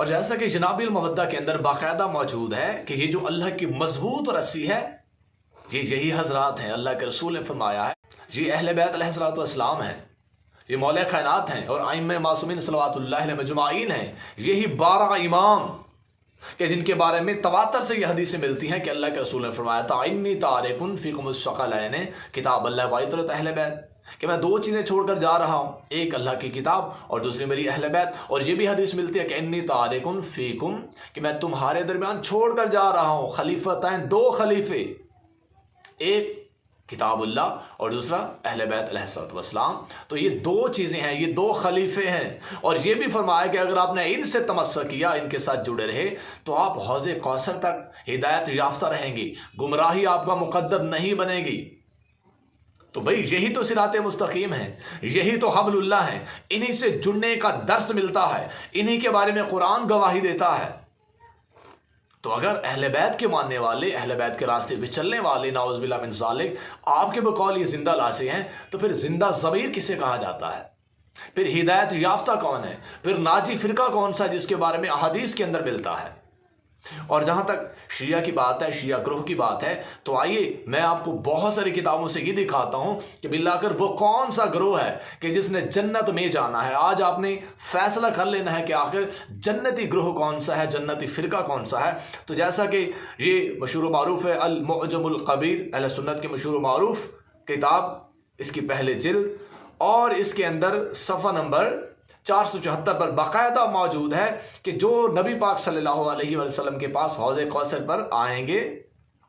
اور جیسا کہ جناب المودہ کے اندر باقاعدہ موجود ہے کہ یہ جو اللہ کی مضبوط رسی ہے یہی حضرات ہیں. اللہ کے رسول نے فرمایا ہے یہ اہل بیت علیہ الصلوۃ والسلام ہیں, یہ مولا کائنات ہیں اور ائمہ معصومین صلوات اللہ علیہ مجمعین ہیں. یہی 12 امام کہ جن کے بارے میں تواتر سے یہ حدیثیں ملتی ہیں کہ اللہ کے رسول نے فرمایا تھا انی تارک فیکم الثقلین, کتاب اللہ و عترۃ اہل بیت, کہ میں 2 چیزیں چھوڑ کر جا رہا ہوں, ایک اللہ کی کتاب اور دوسری میری اہل بیت. اور یہ بھی حدیث ملتی ہے کہ انی تارک فیکم, کہ میں تمہارے درمیان چھوڑ کر جا رہا ہوں خلیفتین, 2 خلیفے, ایک کتاب اللہ اور دوسرا اہل بیت علیہ الصلوۃ والسلام. تو یہ 2 چیزیں ہیں, یہ 2 خلیفے ہیں. اور یہ بھی فرمایا کہ اگر آپ نے ان سے تمسک کیا, ان کے ساتھ جڑے رہے, تو آپ حوض کوثر تک ہدایت یافتہ رہیں گی, گمراہی آپ کا مقدر نہیں بنے گی. تو بھئی یہی تو صراط مستقیم ہیں, یہی تو حبل اللہ ہیں, انہی سے جڑنے کا درس ملتا ہے, انہی کے بارے میں قرآن گواہی دیتا ہے. تو اگر اہل بیت کے ماننے والے, اہل بیت کے راستے پہ چلنے والے نعوذ باللہ من ذالک آپ کے بقول یہ زندہ لاشیں ہیں, تو پھر زندہ ضمیر کسے کہا جاتا ہے؟ پھر ہدایت یافتہ کون ہے؟ پھر ناجی فرقہ کون سا جس کے بارے میں احادیث کے اندر ملتا ہے؟ اور جہاں تک شیعہ کی بات ہے, شیعہ گروہ کی بات ہے, تو آئیے میں آپ کو بہت ساری کتابوں سے یہ دکھاتا ہوں کہ باللہ کر وہ کون سا گروہ ہے کہ جس نے جنت میں جانا ہے. آج آپ نے فیصلہ کر لینا ہے کہ آخر جنتی گروہ کون سا ہے, جنتی فرقہ کون سا ہے. تو جیسا کہ یہ مشہور و معروف ہے المعجم القبیر, اہل سنت کی مشہور و معروف کتاب, اس کی پہلے جلد, اور اس کے اندر صفحہ نمبر 474 پر باقاعدہ موجود ہے کہ جو نبی پاک صلی اللہ علیہ وسلم کے پاس حوض کوثر پر آئیں گے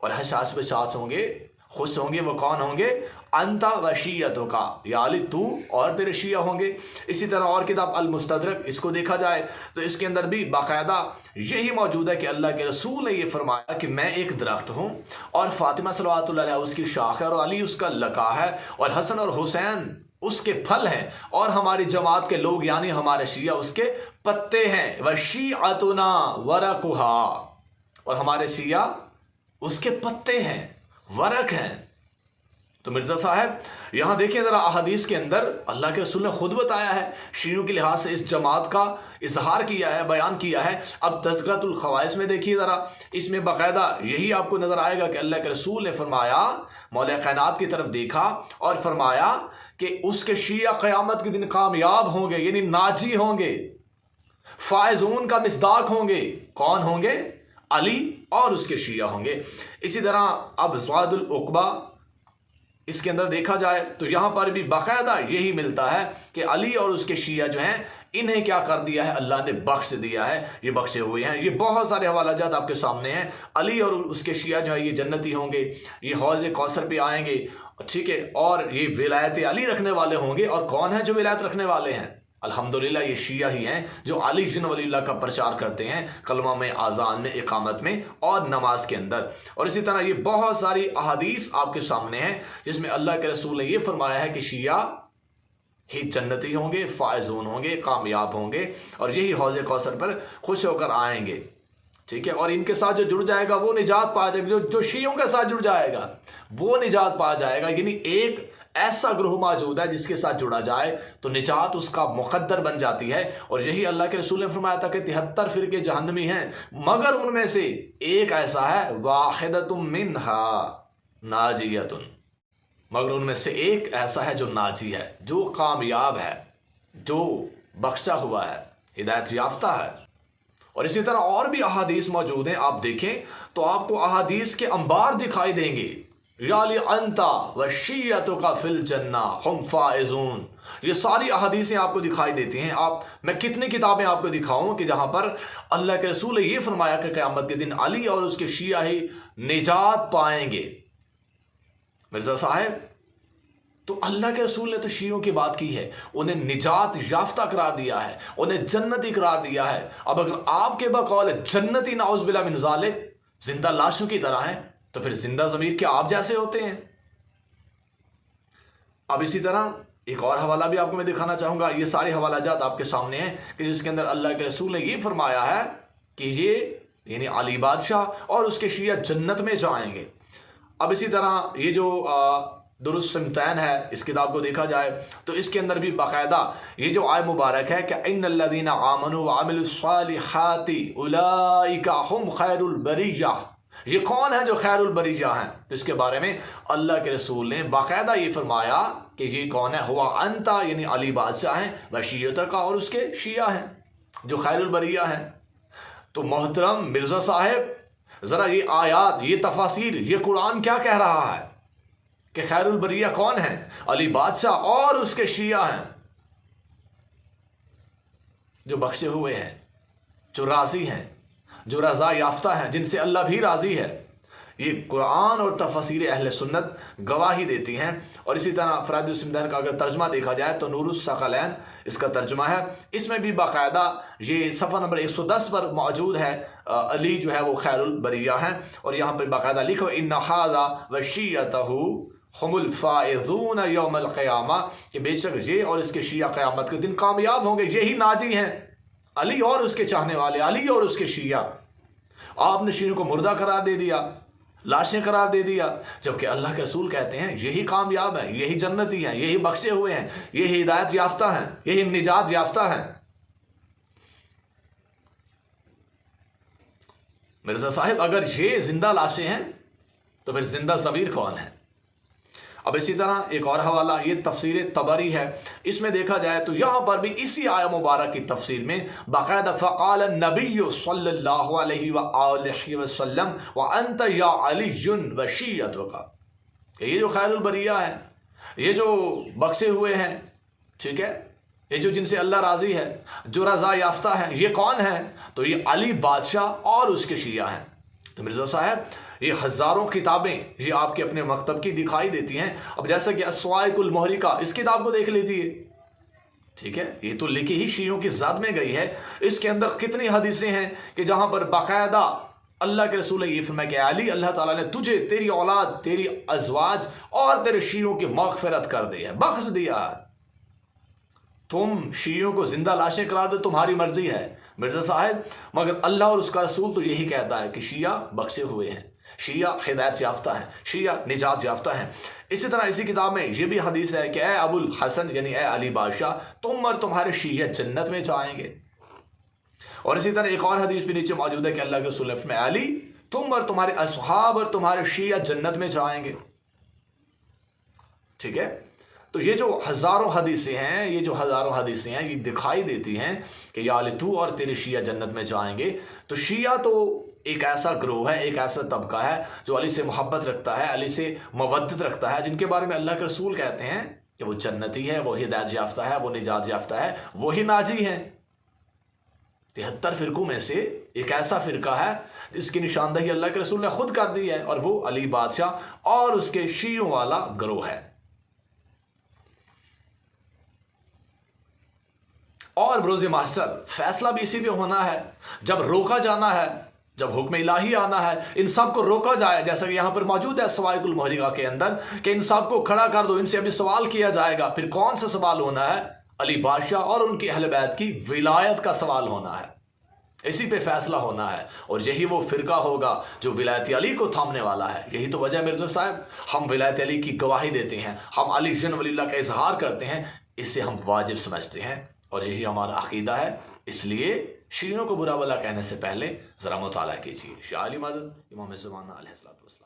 اور حساس بشاس ہوں گے, خوش ہوں گے, وہ کون ہوں گے؟ انتا و شیعتوں کا, یا علی تو اور تیرے شیعہ ہوں گے. اسی طرح اور کتاب المستدرک, اس کو دیکھا جائے تو اس کے اندر بھی باقاعدہ یہی موجود ہے کہ اللہ کے رسول نے یہ فرمایا کہ میں ایک درخت ہوں اور فاطمہ صلوات اللہ علیہ اس کی شاخ ہے اور علی اس کا لقا ہے اور حسن اور حسین اس کے پھل ہیں اور ہماری جماعت کے لوگ یعنی ہمارے شیعہ اس کے پتے ہیں. وشیعتنا ورقھا, اور ہمارے شیعہ اس کے پتے ہیں, ورق ہیں. تو مرزا صاحب یہاں دیکھیں ذرا احادیث کے اندر اللہ کے رسول نے خود بتایا ہے, شیعوں کے لحاظ سے اس جماعت کا اظہار کیا ہے, بیان کیا ہے. اب تذکرۃ الخواص میں دیکھیے ذرا, اس میں باقاعدہ یہی آپ کو نظر آئے گا کہ اللہ کے رسول نے فرمایا, مولا کائنات کی طرف دیکھا اور فرمایا کہ اس کے شیعہ قیامت کے دن کامیاب ہوں گے, یعنی ناجی ہوں گے, فائزون کا مصداق ہوں گے. کون ہوں گے؟ علی اور اس کے شیعہ ہوں گے. اسی طرح اب زواد العقبہ, اس کے اندر دیکھا جائے تو یہاں پر بھی باقاعدہ یہی ملتا ہے کہ علی اور اس کے شیعہ جو ہیں انہیں کیا کر دیا ہے, اللہ نے بخش دیا ہے, یہ بخشے ہوئے ہیں. یہ بہت سارے حوالہ جات آپ کے سامنے ہیں. علی اور اس کے شیعہ جو ہے یہ جنتی ہوں گے, یہ حوض کوثر پہ آئیں گے, ٹھیک ہے, اور یہ ولایت علی رکھنے والے ہوں گے. اور کون ہیں جو ولایت رکھنے والے ہیں؟ الحمدللہ یہ شیعہ ہی ہیں جو علی جن ولی اللہ کا پرچار کرتے ہیں کلمہ میں, آذان میں, اقامت میں اور نماز کے اندر. اور اسی طرح یہ بہت ساری احادیث آپ کے سامنے ہیں جس میں اللہ کے رسول نے یہ فرمایا ہے کہ شیعہ ہی جنتی ہوں گے, فائزون ہوں گے, کامیاب ہوں گے اور یہی حوض کوثر پر خوش ہو کر آئیں گے. ٹھیک ہے, اور ان کے ساتھ جو جڑ جائے گا وہ نجات پا جائے گا, جو شیعوں کے ساتھ جڑ جائے گا وہ نجات پا جائے گا. یعنی ایک ایسا گروہ موجود ہے جس کے ساتھ جڑا جائے تو نجات اس کا مقدر بن جاتی ہے. اور یہی اللہ کے رسول نے فرمایا تھا کہ 73 فرقے جہنمی ہیں مگر ان میں سے ایک ایسا ہے واحدۃ منہا ناجیۃ, مگر ان میں سے ایک ایسا ہے جو ناجی ہے, جو کامیاب ہے, جو بخشا ہوا ہے, ہدایت یافتہ ہے. اور اسی طرح اور بھی احادیث موجود ہیں, آپ دیکھیں تو آپ کو احادیث کے انبار دکھائی دیں گے. یالی انتا وشیعتک فی الجنہ ہم فائزون, یہ ساری احادیثیں آپ کو دکھائی دیتی ہیں. میں کتنی کتابیں آپ کو دکھاؤں کہ جہاں پر اللہ کے رسول نے یہ فرمایا کہ قیامت کے دن علی اور اس کے شیعہ ہی نجات پائیں گے. مرزا صاحب تو اللہ کے رسول نے تو شیعوں کی بات کی ہے, انہیں نجات یافتہ قرار دیا ہے, انہیں جنتی قرار دیا ہے. اب اگر آپ کے بقول جنتی نعوذ باللہ من ذالک زندہ لاشوں کی طرح ہیں تو پھر زندہ ضمیر کیا آپ جیسے ہوتے ہیں؟ اب اسی طرح ایک اور حوالہ بھی آپ کو میں دکھانا چاہوں گا. یہ سارے حوالہ جات آپ کے سامنے ہیں کہ جس کے اندر اللہ کے رسول نے یہ فرمایا ہے کہ یہ یعنی علی بادشاہ اور اس کے شیعہ جنت میں جائیں گے. اب اسی طرح یہ جو درست سمتین ہے، اس کتاب کو دیکھا جائے تو اس کے اندر بھی باقاعدہ یہ جو آیت مبارک ہے کہ ان الذین آمنوا وعملوا الصالحات اولئک هم خیر البریہ، یہ کون ہے جو خیر البریہ ہیں؟ تو اس کے بارے میں اللہ کے رسول نے باقاعدہ یہ فرمایا کہ یہ کون ہے، ہوا انتا یعنی علی بادشاہ ہیں، وشیعتک اور اس کے شیعہ ہیں جو خیر البریہ ہیں۔ تو محترم مرزا صاحب ذرا یہ آیات، یہ تفاسیر، یہ قرآن کیا کہہ رہا ہے کہ خیر البریہ کون ہیں؟ علی بادشاہ اور اس کے شیعہ ہیں جو بخشے ہوئے ہیں، جو راضی ہیں، جو رضا یافتہ ہیں، جن سے اللہ بھی راضی ہے۔ یہ قرآن اور تفاسیر اہل سنت گواہی دیتی ہیں۔ اور اسی طرح فرائض السمدین کا اگر ترجمہ دیکھا جائے تو نور الثقلین اس کا ترجمہ ہے، اس میں بھی باقاعدہ یہ صفحہ نمبر 110 پر موجود ہے، علی جو ہے وہ خیر البریہ ہیں، اور یہاں پہ باقاعدہ لکھو ان ھذا وشیعتہ ہم الفائزون یوم القیامہ، کہ بے شک یہ اور اس کے شیعہ قیامت کے دن کامیاب ہوں گے، یہی ناجی ہیں، علی اور اس کے چاہنے والے، علی اور اس کے شیعہ۔ آپ نے شیعوں کو مردہ قرار دے دیا، لاشیں قرار دے دیا، جبکہ اللہ کے رسول کہتے ہیں یہی کامیاب ہیں، یہی جنتی ہیں، یہی بخشے ہوئے ہیں، یہی ہدایت یافتہ ہیں، یہی نجات یافتہ ہیں۔ مرزا صاحب اگر یہ زندہ لاشیں ہیں تو پھر زندہ ضمیر کون ہے؟ اب اسی طرح ایک اور حوالہ، یہ تفسیر طبری ہے، اس میں دیکھا جائے تو یہاں پر بھی اسی آیہ مبارک کی تفسیر میں باقاعدہ فقال النبی صلی اللہ علیہ وآلہ وسلم وانت یا علی وشیعتک، کہ یہ جو خیر البریہ ہیں، یہ جو بخشے ہوئے ہیں، ٹھیک ہے، یہ جو جن سے اللہ راضی ہے، جو رضا یافتہ ہیں، یہ کون ہیں؟ تو یہ علی بادشاہ اور اس کے شیعہ ہیں۔ تو مرزا صاحب یہ ہزاروں کتابیں یہ آپ کے اپنے مکتب کی دکھائی دیتی ہیں۔ اب جیسا کہ الصواعق المحرقہ، اس کتاب کو دیکھ لیجیے، ٹھیک ہے، یہ تو لکھی ہی شیعوں کی ذات میں گئی ہے۔ اس کے اندر کتنی حدیثیں ہیں کہ جہاں پر باقاعدہ اللہ کے رسول نے یہ فرمایا کہ علی، اللہ تعالیٰ نے تجھے، تیری اولاد، تیری ازواج اور تیرے شیعوں کی مغفرت کر دی ہے، بخش دیا ہے۔ تم شیعوں کو زندہ لاشیں قرار دو، تمہاری مرضی ہے مرزا صاحب، مگر اللہ اور اس کا رسول تو یہی کہتا ہے کہ شیعہ بخشے ہوئے ہیں، شیعہ ہدایت یافتہ ہیں، شیعہ نجات یافتہ ہیں۔ اسی طرح اسی کتاب میں یہ بھی حدیث ہے کہ اے ابو الحسن یعنی اے علی بادشاہ، تم اور تمہارے شیعہ جنت میں جائیں گے۔ اور اسی طرح ایک اور حدیث بھی نیچے موجود ہے کہ اللہ کے رسول نے فرمایا علی، تم اور تمہارے اصحاب اور تمہارے شیعہ جنت میں جائیں گے، ٹھیک ہے۔ تو یہ جو ہزاروں حدیثیں ہیں، یہ دکھائی دیتی ہیں کہ یا علی تو اور تیرے شیعہ جنت میں جائیں گے۔ تو شیعہ تو ایک ایسا گروہ ہے، ایک ایسا طبقہ ہے جو علی سے محبت رکھتا ہے، علی سے مودت رکھتا ہے، جن کے بارے میں اللہ کے رسول کہتے ہیں کہ وہ جنتی ہے، وہ ہدایت یافتہ ہے، وہ نجات یافتہ ہے، وہی ناجی ہیں۔ 73 فرقوں میں سے ایک ایسا فرقہ ہے جس کی نشاندہی اللہ کے رسول نے خود کر دی ہے، اور وہ علی بادشاہ اور اس کے شیعوں والا گروہ ہے۔ اور بروز ماسٹر فیصلہ بھی اسی پہ ہونا ہے، جب روکا جانا ہے، جب حکم الہی آنا ہے، ان سب کو روکا جائے، جیسا کہ یہاں پر موجود ہے صواعق المحرقہ کے اندر کہ ان سب کو کھڑا کر دو، ان سے ابھی سوال کیا جائے گا۔ پھر کون سا سوال ہونا ہے؟ علی بادشاہ اور ان کے اہل بیت کی ولایت کا سوال ہونا ہے، اسی پہ فیصلہ ہونا ہے، اور یہی وہ فرقہ ہوگا جو ولایت علی کو تھامنے والا ہے۔ یہی تو وجہ مرزا صاحب، ہم ولایت علی کی گواہی دیتے ہیں، ہم علی جن ولی اللہ کا اظہار کرتے ہیں، اسے ہم واجب سمجھتے ہیں، اور یہی ہمارا عقیدہ ہے۔ اس لیے شیعوں کو برا بلا کہنے سے پہلے ذرا مطالعہ کیجیے۔ شاہ علی مدد امام زمانہ علیہ السلام۔